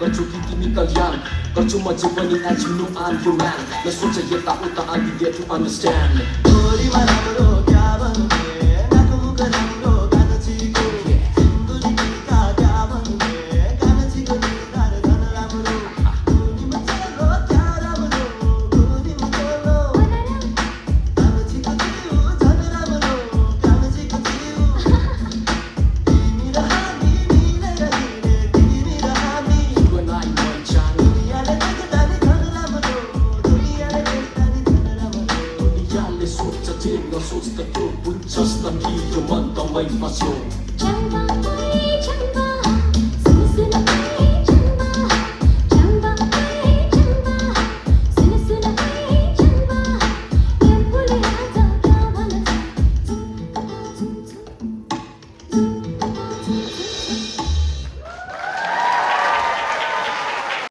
गर्छु कि तिमी कल्याण गर्छु म जे पनि as you know I'm your man नसोच यता उता I be there to understand छोरीमा राम्रो क्या भन्ने नाको मुख राम्रो कागजीको सिन्दुरीका क्या भन्ने कागजीको निधार धन राम्रो कुनीमा चलो क्या राम्रो कुनीमा चलो कागजीको जिउ झन राम्रो कागजीको जिउ तिमी र हामी मिलेर हिँडे तिमी र हामी You and I my child दुनियाँले देख्दा नि झन राम्रो दुनियाँले देख्दा नि झन राम्रो दुनियाँले सोच्छ जे नसोच्दा त्यो बुझ्छस् त कि यो मन तमै फस्यो